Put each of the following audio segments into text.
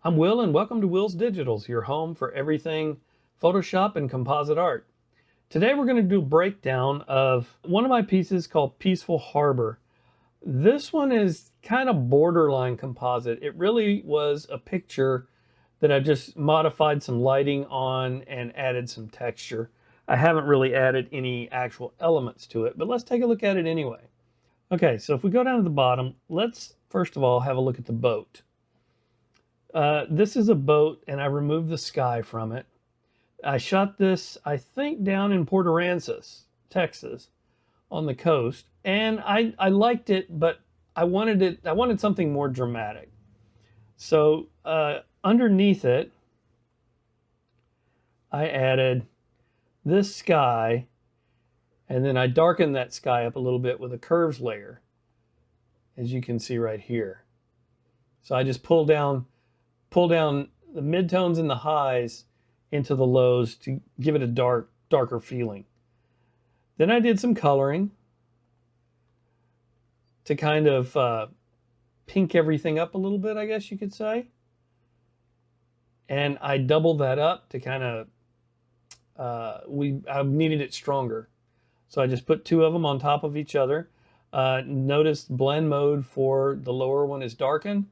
I'm Will, and welcome to Will's Digitals, your home for everything Photoshop and composite art. Today we're going to do a breakdown of one of my pieces called Peaceful Harbor. This one is kind of borderline composite. It really was a picture that I just modified some lighting on and added some texture. I haven't really added any actual elements to it, but let's take a look at it anyway. Okay, so if we go down to the bottom, let's first of all have a look at the boat. This is a boat, and I removed the sky from it. I shot this, I think, down in Port Aransas, Texas, on the coast, and I liked it, but I wanted something more dramatic. So underneath it, I added this sky, and then I darkened that sky up a little bit with a curves layer, as you can see right here. So I just pull down the midtones and the highs into the lows to give it a darker feeling. Then I did some coloring to kind of pink everything up a little bit, I guess you could say. And I doubled that up to kind of, I needed it stronger. So I just put two of them on top of each other. Notice blend mode for the lower one is darken,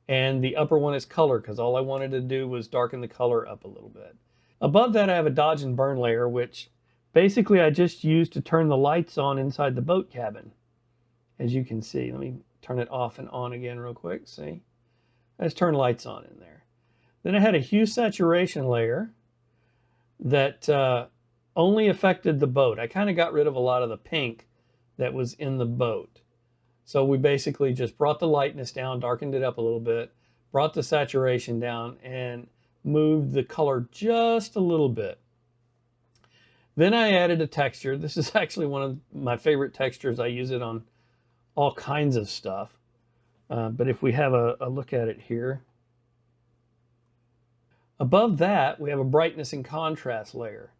and the upper one is color, because all I wanted to do was darken the color up a little bit. Above that, I have a dodge and burn layer, which basically I just used to turn the lights on inside the boat cabin. As you can see, let me turn it off and on again real quick. See, I just turned lights on in there. Then I had a hue saturation layer that only affected the boat. I kind of got rid of a lot of the pink that was in the boat. So we basically just brought the lightness down, darkened it up a little bit, brought the saturation down, and moved the color just a little bit. Then I added a texture. This is actually one of my favorite textures. I use it on all kinds of stuff. But if we have a look at it here, above that, we have a brightness and contrast layer,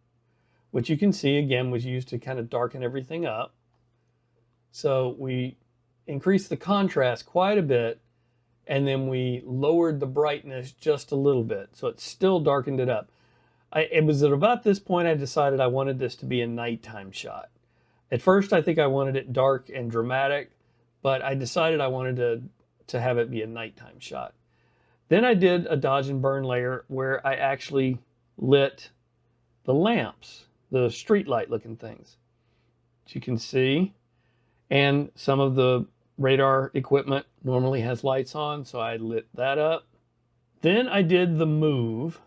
which you can see again was used to kind of darken everything up. So we increased the contrast quite a bit, and then we lowered the brightness just a little bit, so it still darkened it up. It was at about this point I decided I wanted this to be a nighttime shot. At first I think I wanted it dark and dramatic, but I decided I wanted to have it be a nighttime shot. Then I did a dodge and burn layer where I actually lit the lamps, the street light looking things, as you can see. And some of the radar equipment normally has lights on, so I lit that up. Then I did the move,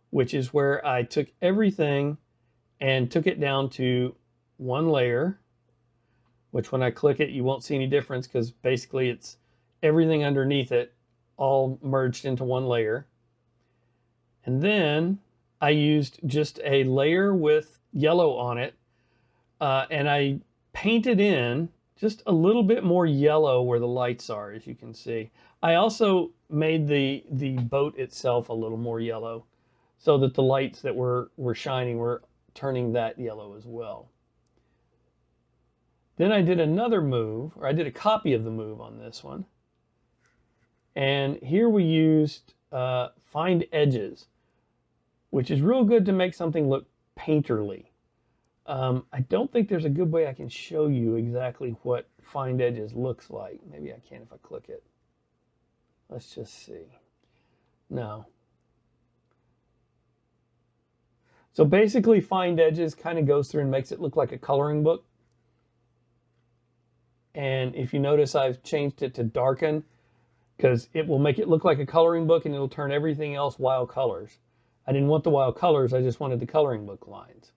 which is where I took everything and took it down to one layer, which when I click it, you won't see any difference because basically it's everything underneath it all merged into one layer. And then I used just a layer with yellow on it, and I painted in just a little bit more yellow where the lights are, as you can see. I also made the boat itself a little more yellow so that the lights that were shining were turning that yellow as well. Then I did another move, or I did a copy of the move on this one. And here we used find edges, which is real good to make something look painterly. I don't think there's a good way I can show you exactly what find edges looks like. Maybe I can if I click it. Let's just see. No. So basically find edges kind of goes through and makes it look like a coloring book. And if you notice, I've changed it to darken because it will make it look like a coloring book and it'll turn everything else wild colors. I didn't want the wild colors, I just wanted the coloring book lines.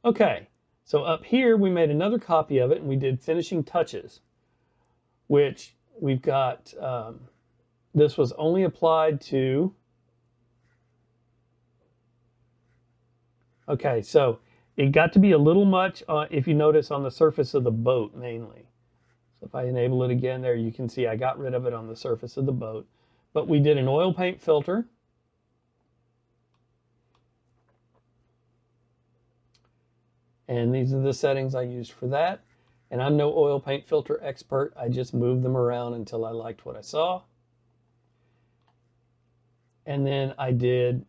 Okay, so up here we made another copy of it and we did finishing touches, which we've got, this was only applied to, okay, so it got to be a little much, if you notice, on the surface of the boat mainly. So if I enable it again there, you can see I got rid of it on the surface of the boat. But we did an oil paint filter. And these are the settings I used for that. And I'm no oil paint filter expert. I just moved them around until I liked what I saw. And then I did,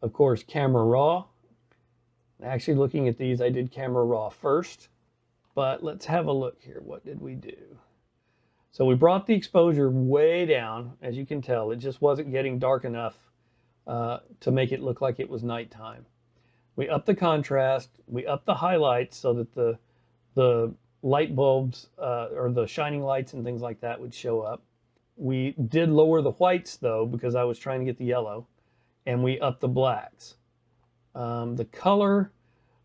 of course, camera raw. Actually, looking at these, I did camera raw first. But let's have a look here. What did we do? So we brought the exposure way down. As you can tell, it just wasn't getting dark enough to make it look like it was nighttime. We upped the contrast. We upped the highlights so that the light bulbs or the shining lights and things like that would show up. We did lower the whites though, because I was trying to get the yellow, and we upped the blacks. The color,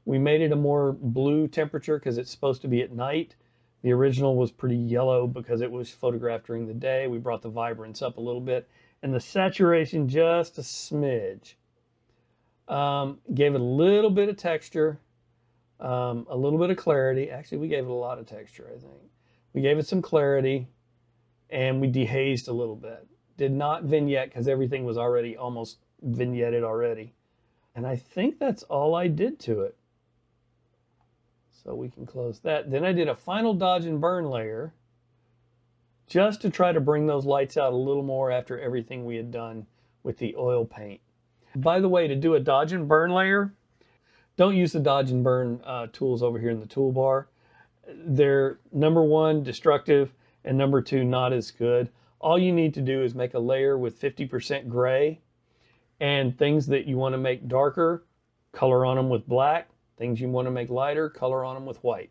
we made it a more blue temperature because it's supposed to be at night. The original was pretty yellow because it was photographed during the day. We brought the vibrance up a little bit, and the saturation just a smidge. Gave it a little bit of texture, a little bit of clarity. Actually, we gave it a lot of texture, I think. We gave it some clarity, and we dehazed a little bit. Did not vignette because everything was already almost vignetted already. And I think that's all I did to it. So we can close that. Then I did a final dodge and burn layer just to try to bring those lights out a little more after everything we had done with the oil paint. By the way, to do a dodge and burn layer, don't use the dodge and burn tools over here in the toolbar. They're, number one, destructive, and number two, not as good. All you need to do is make a layer with 50% gray, and things that you want to make darker, color on them with black. Things you want to make lighter, color on them with white.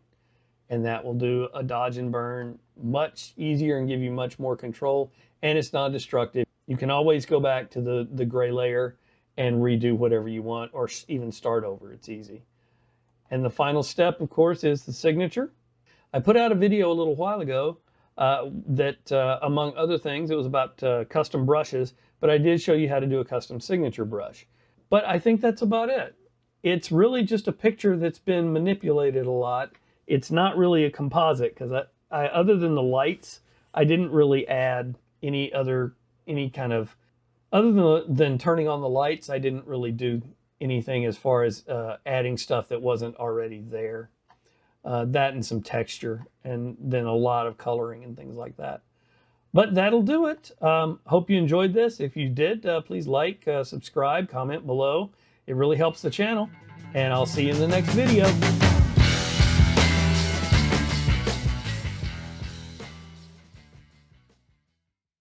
And that will do a dodge and burn much easier and give you much more control, and it's non-destructive. You can always go back to the gray layer and redo whatever you want, or even start over. It's easy. And the final step, of course, is the signature. I put out a video a little while ago that, among other things, it was about custom brushes, but I did show you how to do a custom signature brush. But I think that's about it. It's really just a picture that's been manipulated a lot. It's not really a composite because I other than the lights, I didn't really add any kind of, other than turning on the lights, I didn't really do anything as far as adding stuff that wasn't already there. That and some texture, and then a lot of coloring and things like that. But that'll do it. Hope you enjoyed this. If you did, please like, subscribe, comment below. It really helps the channel, and I'll see you in the next video.